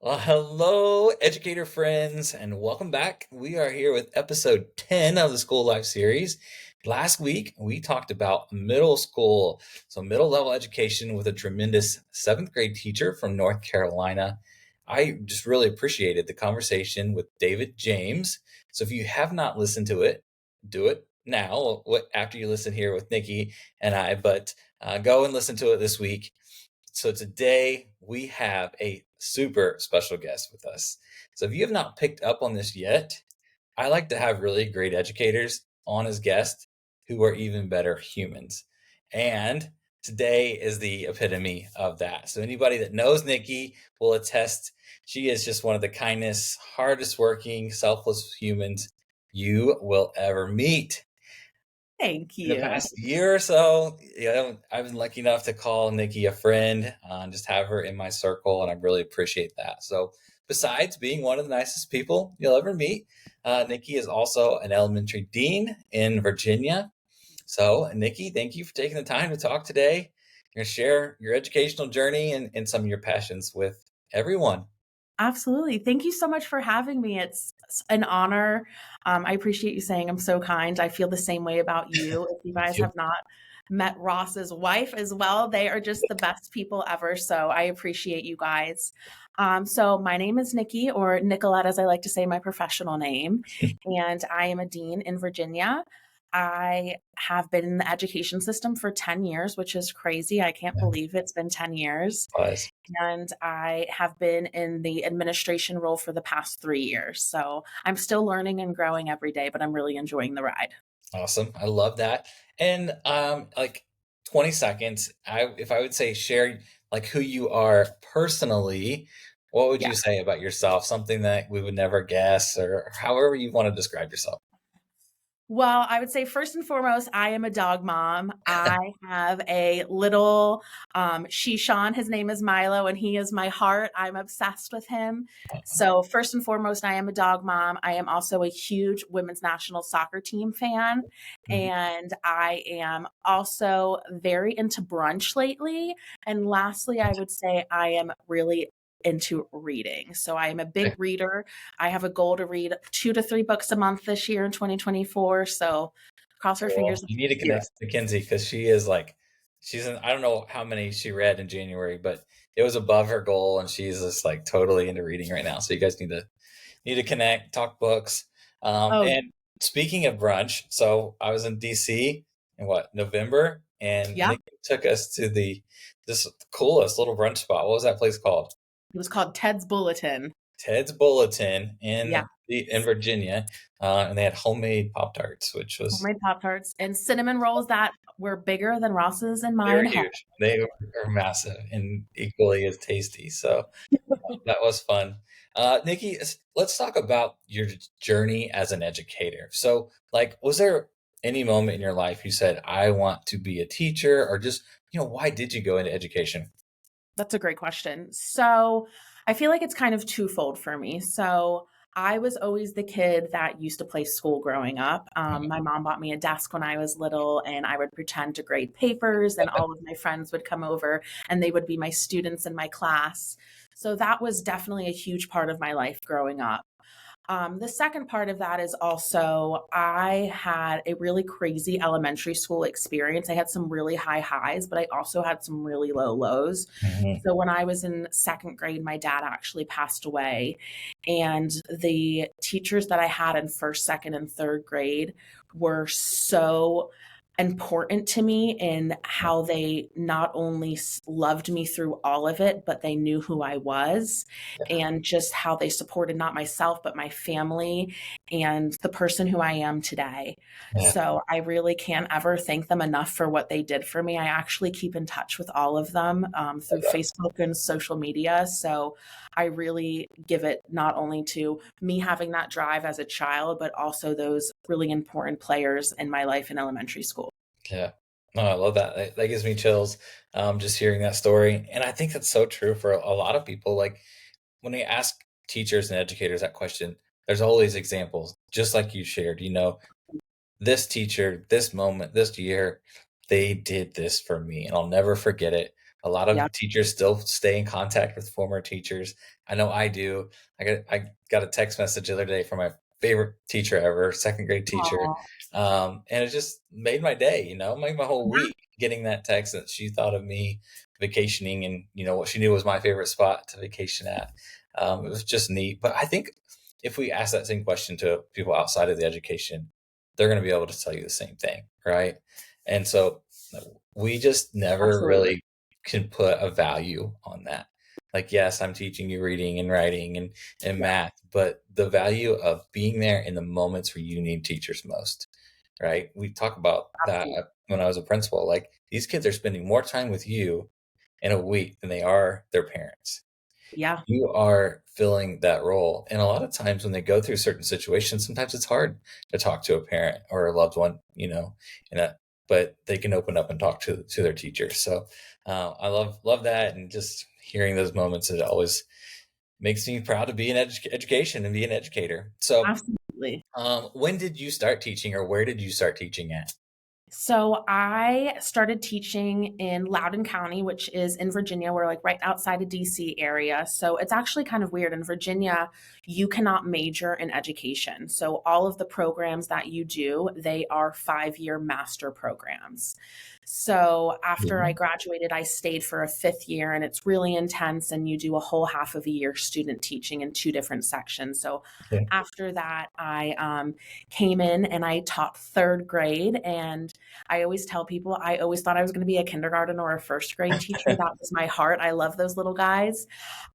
Well, hello, educator friends, and welcome back. We are here with episode 10 of the School Life series. Last week, we talked about middle school, so middle level education with a tremendous seventh grade teacher from North Carolina. I just really appreciated the conversation with David James. So if you have not listened to it, do it now, after you listen here with Nikki and I, but go and listen to it this week. So today we have a super special guest with us. So if you have not picked up on this yet, I like to have really great educators on as guests who are even better humans. And today is the epitome of that. So anybody that knows Nikki will attest she is just one of the kindest, hardest working, selfless humans you will ever meet. Thank In the you. past year or so, I've been lucky enough to call Nikki a friend, and just have her in my circle, and I really appreciate that. So, besides being one of the nicest people you'll ever meet, Nikki is also an elementary dean in Virginia. So, Nikki, thank you for taking the time to talk today. You're going to share your educational journey and some of your passions with everyone. Absolutely. Thank you so much for having me. It's an honor. I appreciate you saying I'm so kind. I feel the same way about you. If you Thank guys you. have not met Ross's wife as well, they are just the best people ever. So I appreciate you guys. So my name is Nikki, or Nicolette, as I like to say my professional name, and I am a dean in Virginia. I have been in the education system for 10 years, which is crazy. I can't Yeah, believe it's been 10 years. Buzz. And I have been in the administration role for the past 3 years. So I'm still learning and growing every day, but I'm really enjoying the ride. Awesome. I love that. And like 20 seconds, if I would say share like who you are personally, what would Yeah. you say about yourself? Something that we would never guess, or however you want to describe yourself. Well, I would say first and foremost, I am a dog mom. I have a little Shishan. His name is Milo, and he is my heart. I'm obsessed with him. So, first and foremost, I am a dog mom. I am also a huge women's national soccer team fan. Mhm. And I am also very into brunch lately. And lastly, I would say I am really into reading. So, I am a big Okay. reader. I have a goal to read 2 to 3 books a month this year in 2024. So cross our Cool. fingers. You need to Let's do it. connect with Mackenzie because she is like, she's in, I don't know how many she read in January, but it was above her goal, and she's just like totally into reading right now. So you guys need to connect, talk books. Oh, And speaking of brunch, so I was in DC in November, and yeah. Nikki took us to this coolest little brunch spot. What was that place called? It was called Ted's Bulletin. Ted's Bulletin Yeah. in Virginia, and they had homemade Pop Tarts, which was Homemade Pop Tarts and cinnamon rolls that were bigger than Ross's in they were mine home. huge. They were massive and equally as tasty. So that was fun. Nikki, let's talk about your journey as an educator. So, like, was there any moment in your life you said, I want to be a teacher, or just, why did you go into education? That's a great question. So I feel like it's kind of twofold for me. So I was always the kid that used to play school growing up. My mom bought me a desk when I was little, and I would pretend to grade papers, and all of my friends would come over and they would be my students in my class. So that was definitely a huge part of my life growing up. The second part of that is also I had a really crazy elementary school experience. I had some really high highs, but I also had some really low lows. Mhm. So when I was in second grade, my dad actually passed away. And the teachers that I had in first, second, and third grade were so important to me in how they not only loved me through all of it, but they knew who I was and just how they supported not myself, but my family and the person who I am today. Yeah. So I really can't ever thank them enough for what they did for me. I actually keep in touch with all of them through Facebook and social media. So I really give it not only to me having that drive as a child, but also those really important players in my life in elementary school. Yeah. No, I love that. That gives me chills, just hearing that story. And I think that's so true for a lot of people. Like, when we ask teachers and educators that question, there's always examples, just like you shared. This teacher, this moment, this year, they did this for me, and I'll never forget it. A lot of Yep. teachers still stay in contact with former teachers. I know I do. I got a text message the other day from my favorite teacher ever, second grade teacher, Aw. and it just made my day. Made my whole Yeah, week getting that text that she thought of me vacationing, and what she knew was my favorite spot to vacation at. It was just neat. But I think if we ask that same question to people outside of the education, they're going to be able to tell you the same thing, right? And so we just never absolutely. really can put a value on that. Like, yes, I'm teaching you reading and writing and Yeah, math, but the value of being there in the moments where you need teachers most, right? We talk about that absolutely. when I was a principal. Like, these kids are spending more time with you in a week than they are their parents. Yeah, You are filling that role. And a lot of times when they go through certain situations, sometimes it's hard to talk to a parent or a loved one, and but they can open up and talk to their teachers. So I love that, and just hearing those moments, it always makes me proud to be in education and be an educator. So absolutely. when did you start teaching, or where did you start teaching at? So I started teaching in Loudoun County, which is in Virginia. We're like right outside of DC area. So it's actually kind of weird. In Virginia, you cannot major in education. So all of the programs that you do, they are 5-year master programs. So after I Mhm. graduated, I stayed for a 5th year, and it's really intense. And you do a whole half of a year student teaching in 2 different sections. So Yeah. after that, I came in and I taught 3rd grade. And I always tell people I always thought I was going to be a kindergarten or a 1st grade teacher. That was my heart. I love those little guys.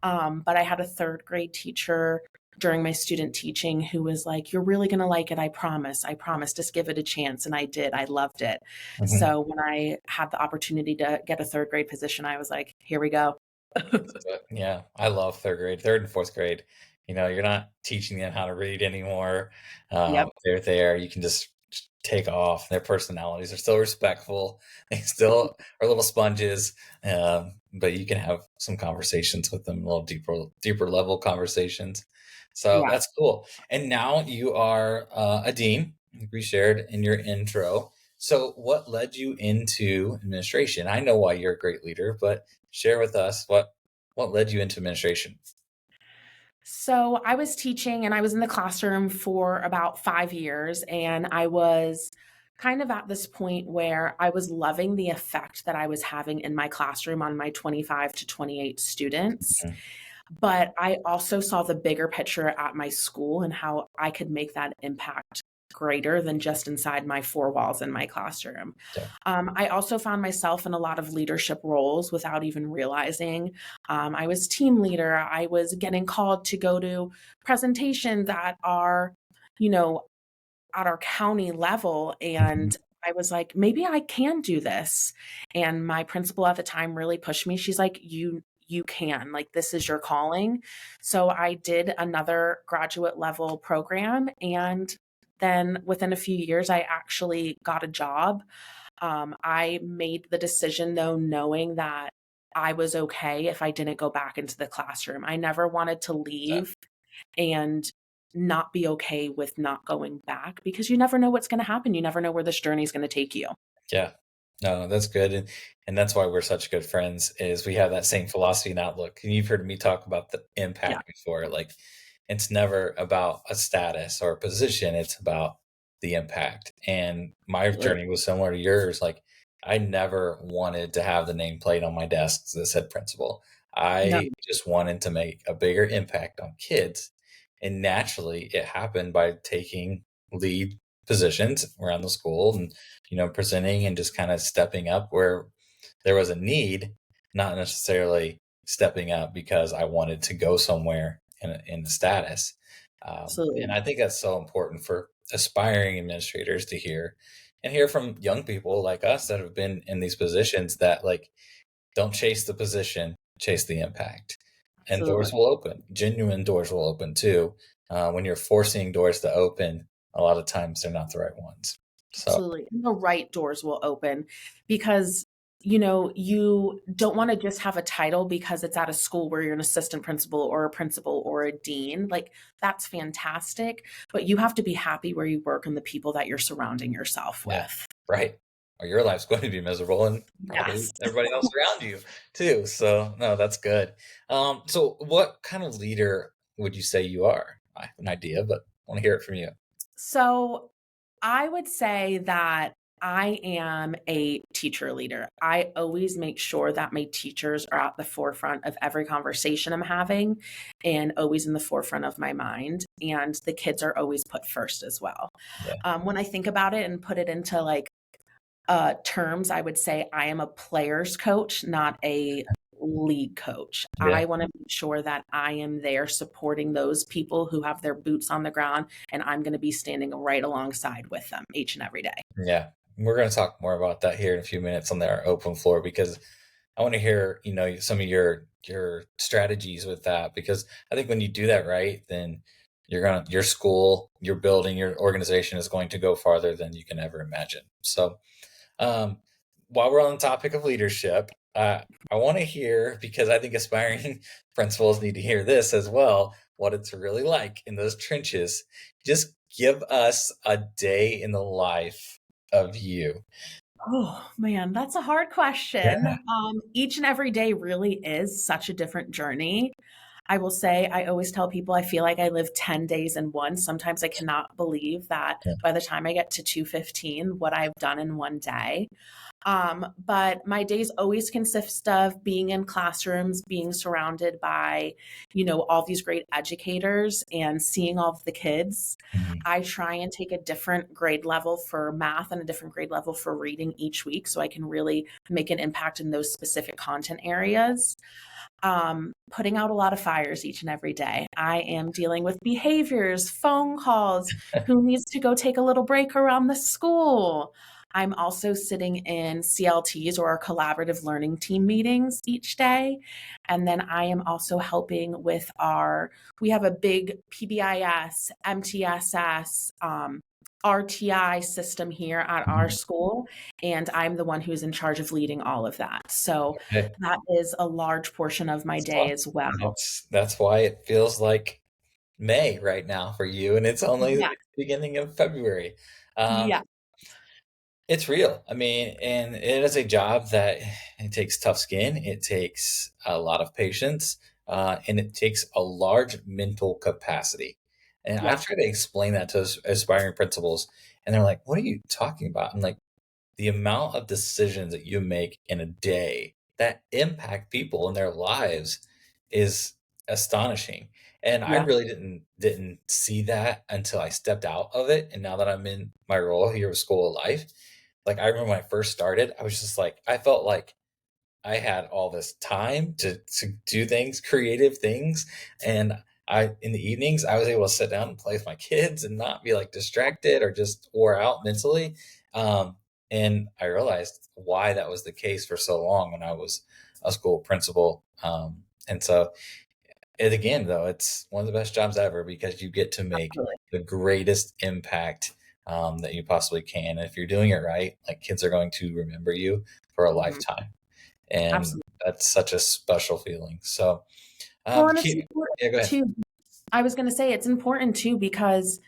But I had a 3rd grade teacher during my student teaching who was like, "You're really going to like it. I promise. I promise. Just give it a chance." And I did. I loved it. Mhm. So when I had the opportunity to get a 3rd grade position, I was like, here we go. But yeah, I love third grade, third and fourth grade. You're not teaching them how to read anymore. Yep. They're there. You can just take off. Their personalities are still respectful. They still are little sponges, but you can have some conversations with them, a little deeper level conversations. So Yeah. that's cool. And now you are a dean, like we shared in your intro. So what led you into administration? I know why you're a great leader, but share with us what led you into administration. So I was teaching and I was in the classroom for about 5 years. And I was kind of at this point where I was loving the effect that I was having in my classroom on my 25 to 28 students. Mhm. But I also saw the bigger picture at my school and how I could make that impact greater than just inside my 4 walls in my classroom. Yeah. I also found myself in a lot of leadership roles without even realizing. I was team leader. I was getting called to go to presentations that are, you know, at our county level. Mhm. And I was like, maybe I can do this. And my principal at the time really pushed me. She's like, you can, like, this is your calling. So I did another graduate level program. And then within a few years, I actually got a job. I made the decision though, knowing that I was okay if I didn't go back into the classroom. I never wanted to leave and not be okay with not going back, because you never know what's gonna happen. You never know where this journey is gonna take you. Yeah. No, that's good, and that's why we're such good friends, is we have that same philosophy and outlook, and you've heard me talk about the Yeah, impact before. Like, it's never about a status or a position, it's about the impact, and my absolutely. journey was similar to yours. Like, I never wanted to have the nameplate on my desk that said principal. No, I just wanted to make a bigger impact on kids, and naturally, it happened by taking lead positions around the school and presenting and just kind of stepping up where there was a need, not necessarily stepping up because I wanted to go somewhere in the status. And absolutely. I think that's so important for aspiring administrators to hear, and hear from young people like us that have been in these positions, that like, don't chase the position, chase the impact. And Absolutely. doors will open. Genuine doors will open too. When you're forcing doors to open, a lot of times they're not the right ones. So Absolutely. And the right doors will open, because, you don't wanna just have a title because it's at a school where you're an assistant principal or a principal or a dean. Like, that's fantastic, but you have to be happy where you work and the people that you're surrounding yourself yeah, with. right. or your life's going to be miserable, and probably Yes. everybody else around you too. So no, that's good. So what kind of leader would you say you are? I have an idea, but I want to hear it from you. So I would say that I am a teacher leader. I always make sure that my teachers are at the forefront of every conversation I'm having and always in the forefront of my mind. And the kids are always put first as well. Yeah, When I think about it and put it into like terms, I would say I am a player's coach, not a league coach. yeah, I want to make sure that I am there supporting those people who have their boots on the ground, and I'm going to be standing right alongside with them each and every day. yeah. We're going to talk more about that here in a few minutes on our open floor because I want to hear, some of your strategies with that because I think when you do that right, then your school, your building, your organization is going to go farther than you can ever imagine. So, um, while we're on the topic of leadership, I want to hear because I think aspiring principals need to hear this as well. What it's really like in those trenches. Just give us a day in the life of you. Oh man, that's a hard question. Yeah. Each and every day really is such a different journey. I will say, I always tell people I feel like I live 10 days in one. Sometimes I cannot believe that by the time I get to 2:15, what I've done in one day. But my days always consist of being in classrooms, being surrounded by, all these great educators and seeing all of the kids. Mhm. I try and take a different grade level for math and a different grade level for reading each week so I can really make an impact in those specific content areas. Putting out a lot of fires each and every day. I am dealing with behaviors, phone calls, who needs to go take a little break around the school. I'm also sitting in CLTs or our collaborative learning team meetings each day. And then I am also helping with we have a big PBIS, MTSS, RTI system here at our Mhm. school. And I'm the one who's in charge of leading all of that. So Okay. that is a large portion of my day Well, as well. that's why it feels like May right now for you, and it's only the Yeah. beginning of February. Um, Yeah. it's real. I mean, and it is a job that it takes tough skin. It takes a lot of patience, and it takes a large mental capacity. And I've Yeah. tried to explain that to aspiring principals, and they're like, "What are you talking about?" I'm like, the amount of decisions that you make in a day that impact people in their lives is astonishing. And I Yeah. really didn't see that until I stepped out of it. And now that I'm in my role here with School of Life, like I remember when I first started, I was just like, I felt like I had all this time to do things, creative things, and I in the evenings I was able to sit down and play with my kids and not be like distracted or just wore out mentally. Um, and I realized why that was the case for so long when I was a school principal. And so, and again, though, it's one of the best jobs ever because you get to make Absolutely. the greatest impact that you possibly can. And if you're doing it right, like kids are going to remember you for a Mhm. lifetime, and Absolutely. that's such a special feeling. So, Well, and it's keep important yeah, go ahead. too. I was going to say it's important too because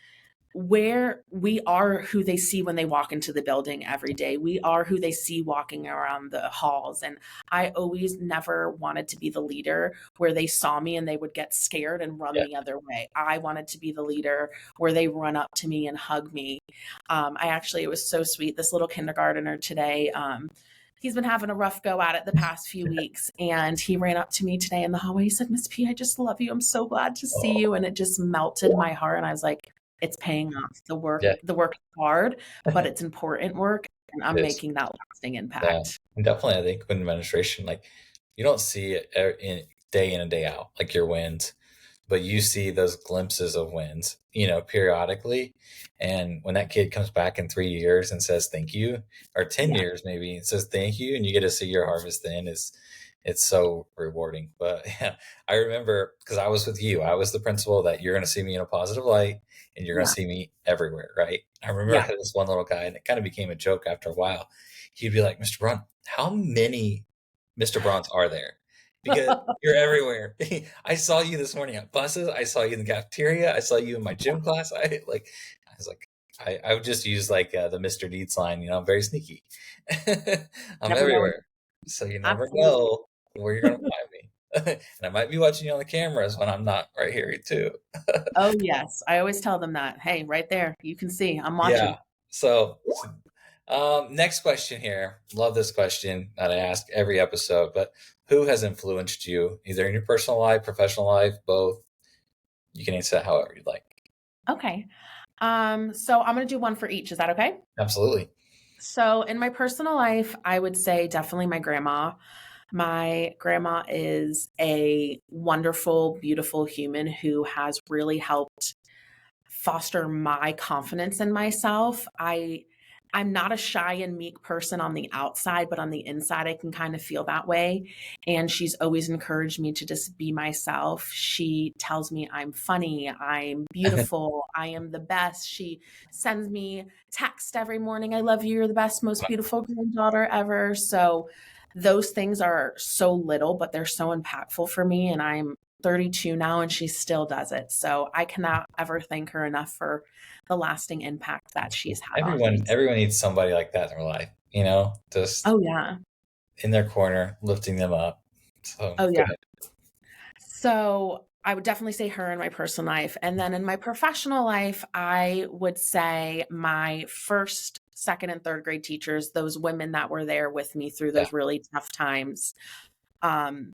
where we are who they see when they walk into the building every day. We are who they see walking around the halls. And I always never wanted to be the leader where they saw me and they would get scared and run Yeah, the other way. I wanted to be the leader where they run up to me and hug me. It was so sweet. This little kindergartner today, he's been having a rough go at it the past few weeks. And he ran up to me today in the hallway. He said, Miss P, I just love you. I'm so glad to see oh, you. And it just melted my heart. And I was like, it's paying off. yeah, The work is hard, but it's important work. And I'm it is. making that lasting Yeah, impact. and definitely, I think with administration, like you don't see it in and day out, like your wins, but you see those glimpses of wins, periodically. And when that kid comes back in 3 years and says thank you, or 10 Yeah. years maybe, and says thank you, and you get to see your harvest then it's so rewarding. But yeah, I remember because I was with you, I was the principal that you're going to see me in a positive light and you're going to Yeah. see me everywhere, right? I remember I Yeah. had this one little guy, and it kind of became a joke after a while. He'd be like, Mr. Braun, how many Mr. Brauns are there? Because you're everywhere. I saw you this morning at buses. I saw you in the cafeteria. I saw you in my gym class. I was like, I would just use like the Mr. Deeds line, I'm very sneaky. I'm Never know. everywhere. So you never Absolutely. know where you're going to find me. And I might be watching you on the cameras when I'm not right here too. Oh, yes. I always tell them that. Hey, right there. You can see I'm Yeah. watching. So, next question here. Love this question that I ask every episode, but who has influenced you either in your personal life, professional life, both? You can answer that however you'd like. Okay. So I'm going to do one for each. Is that okay? Absolutely. So in my personal life, I would say definitely my grandma. My grandma is a wonderful, beautiful human who has really helped foster my confidence in myself. I'm not a shy and meek person on the outside, but on the inside I can kind of feel that way. And she's always encouraged me to just be myself. She tells me I'm funny, I'm beautiful, I am the best. She sends me text every morning, I love you, you're the best, most beautiful granddaughter ever. So those things are so little, but they're so impactful for me. And I'm 32 now and she still does it. So I cannot ever thank her enough for the lasting impact that That's she's cool. had on me. Everyone needs somebody like that in their life, just Oh yeah. in their corner, lifting them up. So Oh yeah. good. So I would definitely say her in my personal life. And then in my professional life, I would say my first, second, and third grade teachers, those women that were there with me through Yeah. those really tough times. Um,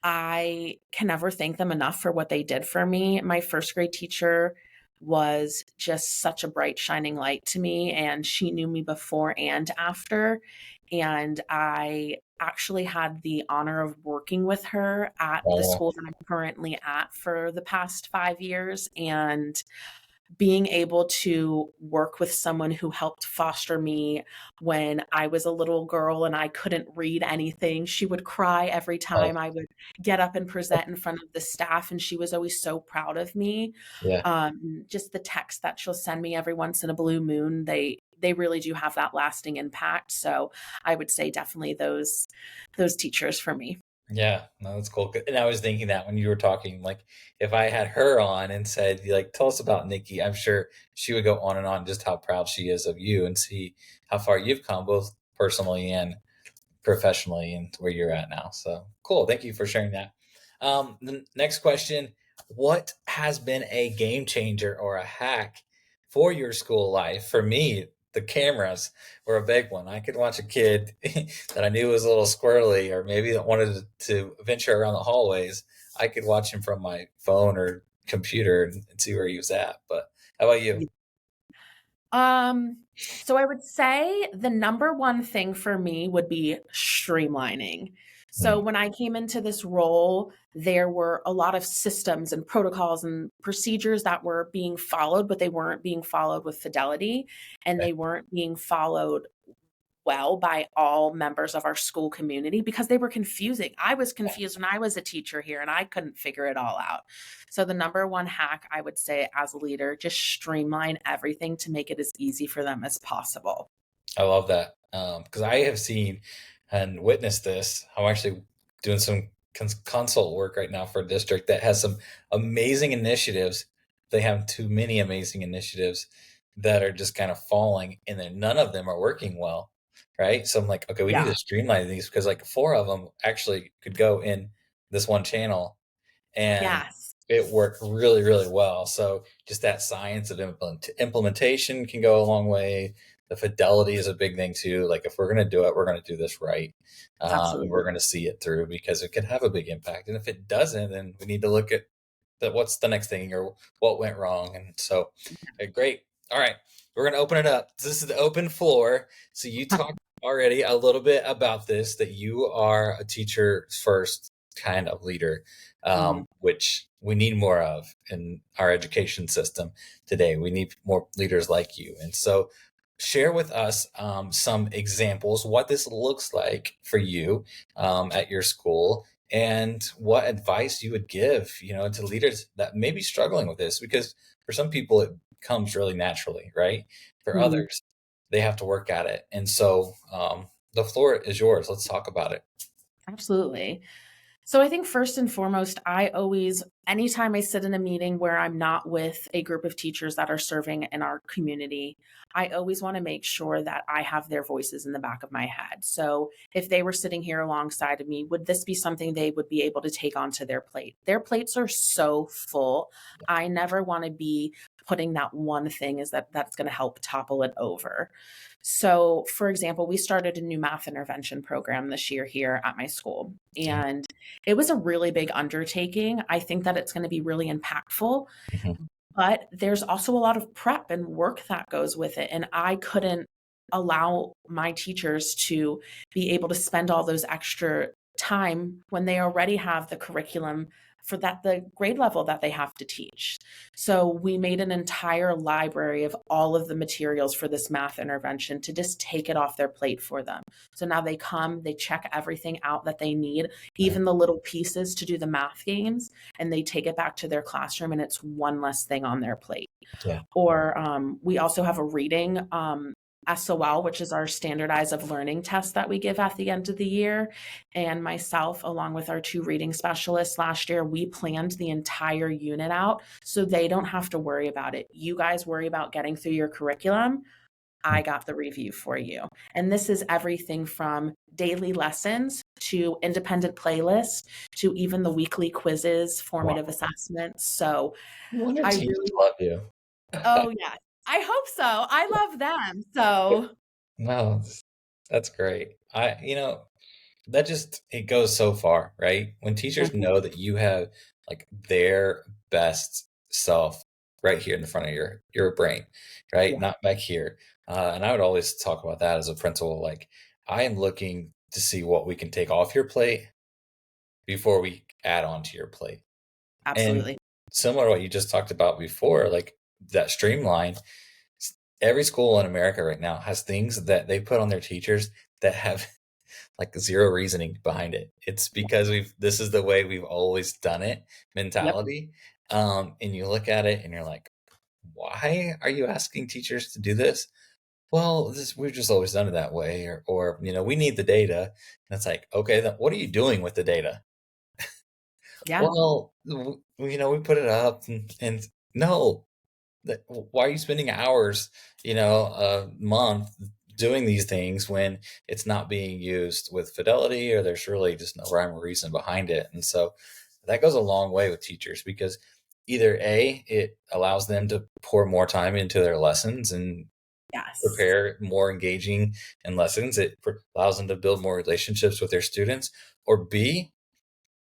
I can never thank them enough for what they did for me. My first grade teacher was just such a bright, shining light to me, and she knew me before and after. And I actually had the honor of working with her at the Oh, school that I'm currently at for the past 5 years. And being able to work with someone who helped foster me when I was a little girl and I couldn't read anything. She would cry every oh, time I would get up and present in front of the staff, and she was always so proud of me. yeah. Just the texts that she'll send me every once in a blue moon, they really do have that lasting impact. So I would say definitely those teachers for me. Yeah, no, that's cool. And I was thinking that when you were talking, like if I had her on and said, like, tell us about Nikki, I'm sure she would go on and on just how proud she is of you and see how far you've come, both personally and professionally, and where you're at now. So cool. Thank you for sharing that. The next question: what has been a game changer or a hack for your school life? For me, the cameras were a big one. I could watch a kid that I knew was a little squirrely or maybe that wanted to venture around the hallways. I could watch him from my phone or computer and see where he was at. But how about you? Um, so I would say the number one thing for me would be streamlining. So Hmm. when I came into this role, there were a lot of systems and protocols and procedures that were being followed, but they weren't being followed with fidelity and Okay. they weren't being followed well by all members of our school community because they were confusing. I was confused when I was a teacher here and I couldn't figure it all out. So, the number one hack I would say as a leader, just streamline everything to make it as easy for them as possible. I love that because I have seen and witnessed this. I'm actually doing some consult work right now for a district that has some amazing initiatives. They have too many amazing initiatives that are just kind of falling, and then none of them are working well, right? So I'm like, okay, we need Yeah. to streamline these because like four of them actually could go in this one channel and Yes. it worked really, really well. So just that science of implementation can go a long way. The fidelity is a big thing too. Like if we're going to do it, we're going to do this right, and we're Absolutely. going to see it through because it could have a big impact. And if it doesn't, then we need to look at that. What's the next thing or what went wrong? And so, great. All right, we're going to open it up. This is the open floor. So you talked already a little bit about this that you are a teacher first kind of leader, Mhm. which we need more of in our education system today. We need more leaders like you. And so, share with us some examples, what this looks like for you at your school, and what advice you would give, to leaders that may be struggling with this. Because for some people, it comes really naturally, right? For Mhm. others, they have to work at it. And so, the floor is yours. Let's talk about it. Absolutely. So I think first and foremost, anytime I sit in a meeting where I'm not with a group of teachers that are serving in our community, I always want to make sure that I have their voices in the back of my head. So if they were sitting here alongside of me, would this be something they would be able to take onto their plate? Their plates are so full. I never want to be putting that one thing is that's going to help topple it over. So, for example, we started a new math intervention program this year here at my school. Okay. And it was a really big undertaking. I think that it's going to be really impactful, Mhm. but there's also a lot of prep and work that goes with it. And I couldn't allow my teachers to be able to spend all those extra time when they already have the curriculum for the grade level that they have to teach. So we made an entire library of all of the materials for this math intervention to just take it off their plate for them. So now they come, they check everything out that they need, Right. even the little pieces to do the math games, and they take it back to their classroom and it's one less thing on their plate. Yeah. Or we also have a reading SOL, which is our standardized of learning test that we give at the end of the year. And myself, along with our two reading specialists last year, we planned the entire unit out so they don't have to worry about it. You guys worry about getting through your curriculum. I Mm. got the review for you. And this is everything from daily lessons to independent playlists to even the weekly quizzes, Wow. formative assessments. So No wonder I teachers really, love you. oh, yes. I hope so. I love them. So, No, that's great. That just it goes so far, right? When teachers mhm, know that you have like their best self right here in the front of your brain, right? yeah, Not back here. And I would always talk about that as a principal. Like, I am looking to see what we can take off your plate before we add on to your plate. And absolutely. similar to what you just talked about before, like that streamline, every school in America right now has things that they put on their teachers that have like zero reasoning behind it. It's Yeah. because this is the way we've always done it Yep. mentality. And you look at it and you're like, why are you asking teachers to do this? Well, we've just always done it that way, or we need the data. And it's like, okay, then what are you doing with the data? Yeah. Well, we put it up, and no, why are you spending hours, a month doing these things when it's not being used with fidelity, or there's really just no rhyme or reason behind it? And so that goes a long way with teachers, because either A, it allows them to pour more time into their lessons and Yes. prepare more engaging in lessons. It allows them to build more relationships with their students, or B,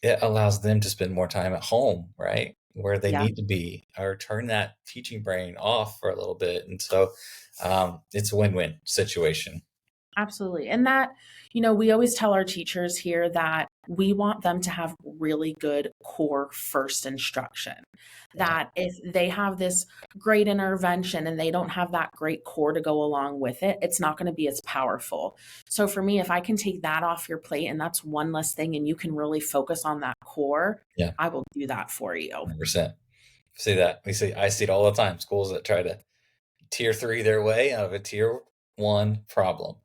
it allows them to spend more time at home, right? Where they Yeah. need to be, or turn that teaching brain off for a little bit. And so it's a win-win situation. Absolutely. And we always tell our teachers here that we want them to have really good core first instruction. Yeah. That if they have this great intervention and they don't have that great core to go along with it, it's not going to be as powerful. So for me, if I can take that off your plate and that's one less thing and you can really focus on that core, Yeah. I will do that for you. 100%. See that? I see it all the time. Schools that try to tier three their way out of a tier one problem,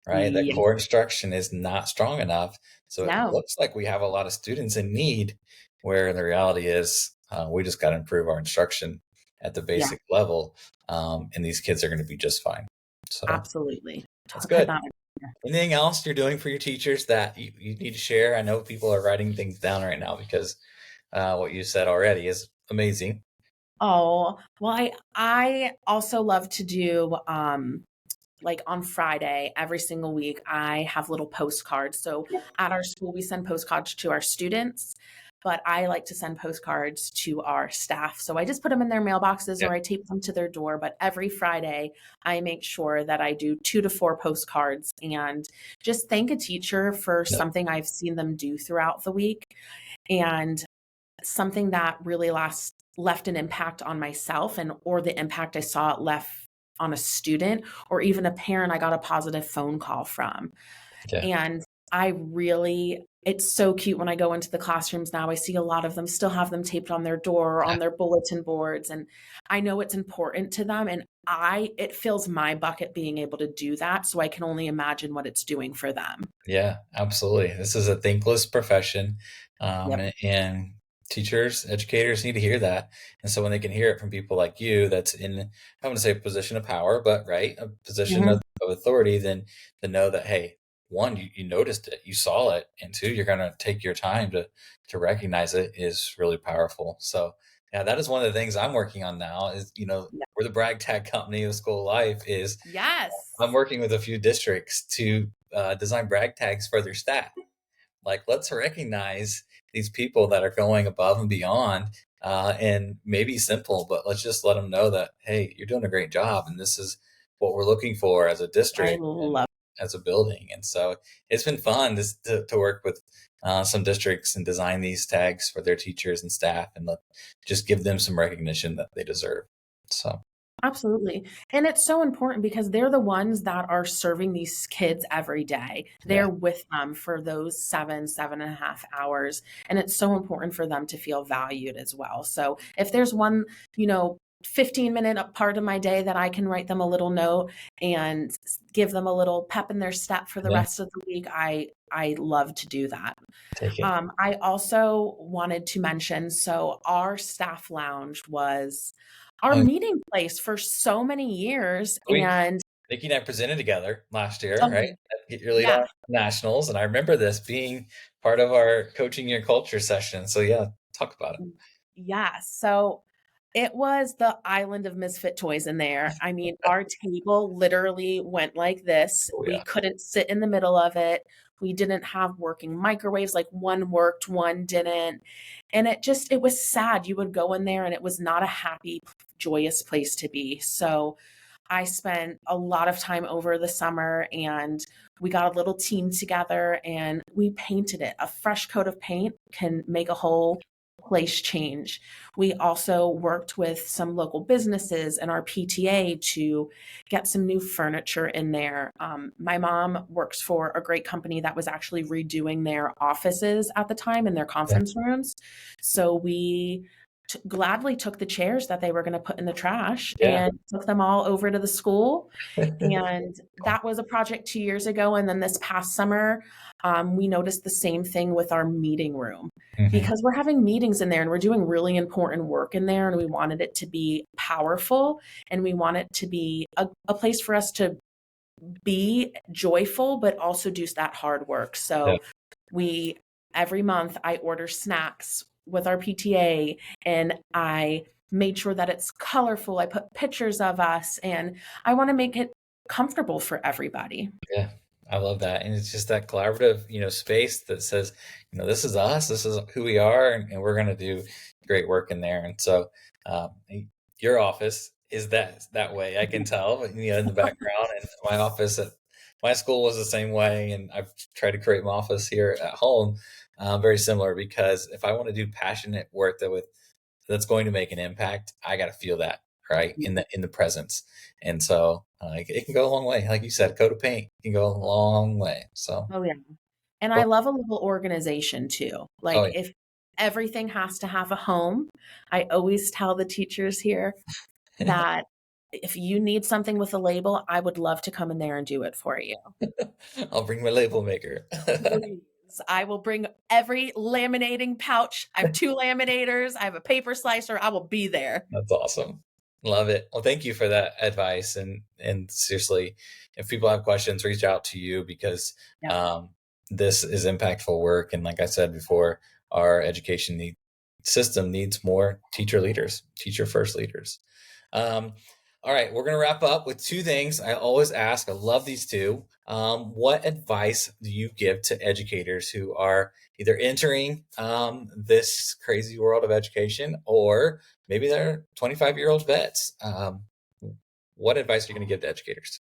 right? That Yeah. core instruction is not strong enough. So it No. looks like we have a lot of students in need, where the reality is we just got to improve our instruction at the Yeah. basic level. And these kids are going to be just fine. So Absolutely. that's Could good. not agree. Anything else you're doing for your teachers that you need to share? I know people are writing things down right now, because what you said already is amazing. Oh, well, I also love to do like on Friday every single week I have little postcards. So at our school we send postcards to our students, but I like to send postcards to our staff. So I just put them in their mailboxes Yeah. or I tape them to their door, but every Friday I make sure that I do 2 to 4 postcards and just thank a teacher for Yeah. something I've seen them do throughout the week. And something that really left an impact on myself and or the impact I saw it left on a student or even a parent I got a positive phone call from. Yeah. And it's so cute when I go into the classrooms now. I see a lot of them still have them taped on their door or on their bulletin boards. And I know it's important to them. And it fills my bucket being able to do that. So I can only imagine what it's doing for them. Yeah, absolutely. This is a thankless profession. Yep. And teachers, educators need to hear that. And so when they can hear it from people like you, that's in, I wouldn't say a position of power, but right, a position Mhm. of authority, then to know that, hey, one, you noticed it, you saw it, and two, you're going to take your time to recognize it is really powerful. So yeah, that is one of the things I'm working on now is, Yeah. we're the brag tag company of School Life is I'm Yes. working with a few districts to design brag tags for their staff. Like, let's recognize these people that are going above and beyond, and maybe simple, but let's just let them know that, hey, you're doing a great job, and this is what we're looking for as a I district and love as a building. And so it's been fun to work with some districts and design these tags for their teachers and staff, and just give them some recognition that they deserve. So Absolutely. And it's so important because they're the ones that are serving these kids every day. yeah, They're with them for those 7.5 hours. And it's so important for them to feel valued as well. So if there's one, 15-minute part of my day that I can write them a little note and give them a little pep in their step for the yeah, rest of the week, I love to do that. take it. I also wanted to mention, so our staff lounge was our Oh, meeting place for so many years, we and Nikki and I presented together last year, right? oh, At Get Your Lead yeah, On Nationals, and I remember this being part of our coaching your culture session. So yeah, talk about it. yeah, so it was the island of misfit toys in there. I mean, our table literally went like this. Oh We yeah, couldn't sit in the middle of it. We didn't have working microwaves, like one worked, one didn't. And it was sad. You would go in there and it was not a happy, joyous place to be. So I spent a lot of time over the summer and we got a little team together and we painted it. A fresh coat of paint can make a whole place change. We also worked with some local businesses and our PTA to get some new furniture in there. My mom works for a great company that was actually redoing their offices at the time and their yeah, conference rooms. So we gladly took the chairs that they were going to put in the trash yeah. and took them all over to the school. And that was a project 2 years ago. And then this past summer, we noticed the same thing with our meeting room Hmm. because we're having meetings in there and we're doing really important work in there. And we wanted it to be powerful and we want it to be a place for us to be joyful, but also do that hard work. Yeah, So we every month I order snacks with our PTA and I made sure that it's colorful. I put pictures of us and I want to make it comfortable for everybody. yeah. I love that, and it's just that collaborative, space that says, this is us, this is who we are, and we're going to do great work in there. And so, um, your office is that way. I can tell, in the background. And my office at my school was the same way, and I've tried to create my office here at home, very similar. Because if I want to do passionate work that's going to make an impact, I got to feel that right in the presence. And so it can go a long way. Like you said, a coat of paint can go a long way. So, Oh, yeah. And I well, love a little organization too. oh Like yeah, if everything has to have a home, I always tell the teachers here that if you need something with a label, I would love to come in there and do it for you. I'll bring my label maker. Please. I will bring every laminating pouch. I have two laminators. I have a paper slicer. I will be there. That's awesome. Love it. Well, thank you for that advice. And seriously, if people have questions, reach out to you, because Yep. um, this is impactful work. And like I said before, our education system needs more teacher leaders, teacher first leaders. Um, all right, we're going to wrap up with two things I always ask. I love these two. What advice do you give to educators who are either entering this crazy world of education, or maybe they're 25-year-old vets? What advice are you going to give to educators?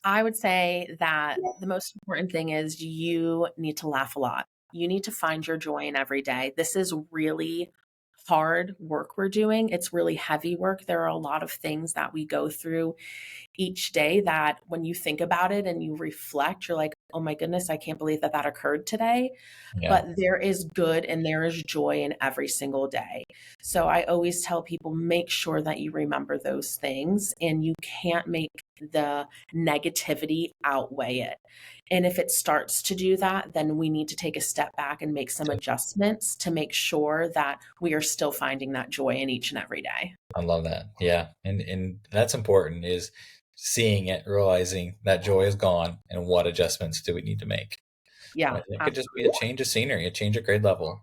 I would say that the most important thing is you need to laugh a lot. You need to find your joy in every day. This is really hard work we're doing. It's really heavy work. There are a lot of things that we go through each day that when you think about it and you reflect, you're like, oh my goodness, I can't believe that that occurred today. Yeah, But there is good and there is joy in every single day. So I always tell people make sure that you remember those things and you can't make the negativity outweigh it. And if it starts to do that, then we need to take a step back and make some adjustments to make sure that we are still finding that joy in each and every day. I love that. Yeah. And that's important is seeing it, realizing that joy is gone and what adjustments do we need to make. Yeah, And it could just be a absolutely. change of scenery, a change of grade level.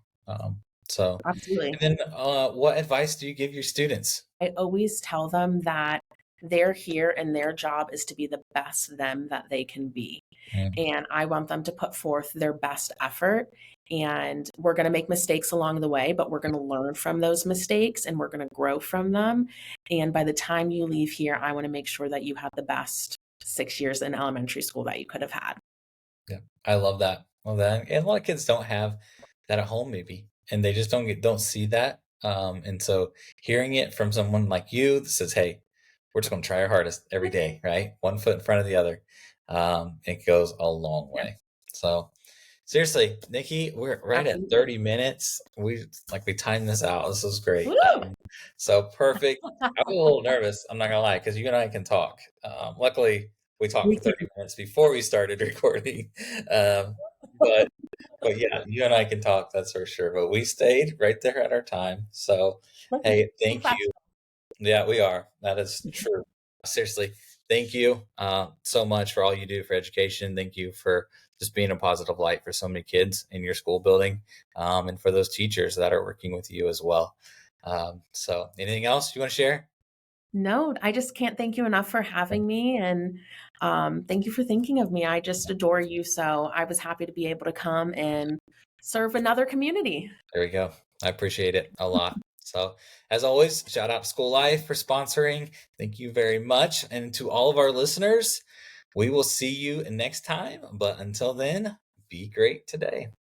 So, Absolutely. and then what advice do you give your students? I always tell them that they're here and their job is to be the best them that they can be. Mm, And I want them to put forth their best effort. And we're going to make mistakes along the way, but we're going to learn from those mistakes and we're going to grow from them. And by the time you leave here, I want to make sure that you have the best 6 years in elementary school that you could have had. yeah, I love that. Love that. And a lot of kids don't have that at home, maybe, and they just don't see that. And so hearing it from someone like you that says, "Hey, we're just going to try our hardest every day, right? One foot in front of the other." It goes a long Yeah, way. So seriously, Nikki, we're right at absolutely. 30 minutes. We timed this out. This was great. Woo! So perfect. I was a little nervous, I'm not gonna lie, because you and I can talk. Luckily, we talked We for 30 can. minutes before we started recording. Um, but but yeah, you and I can talk, that's for sure. But we stayed right there at our time. So Look at hey, thank you. professional. Yeah, we are. That is true. Seriously, thank you so much for all you do for education. Thank you for just being a positive light for so many kids in your school building, and for those teachers that are working with you as well. So, anything else you want to share? No, I just can't thank you enough for having me, and thank you for thinking of me. I just adore you, so I was happy to be able to come and serve another community. There we go. I appreciate it a lot. So, as always, shout out to School Life for sponsoring. Thank you very much. And to all of our listeners, we will see you next time. But until then, be great today.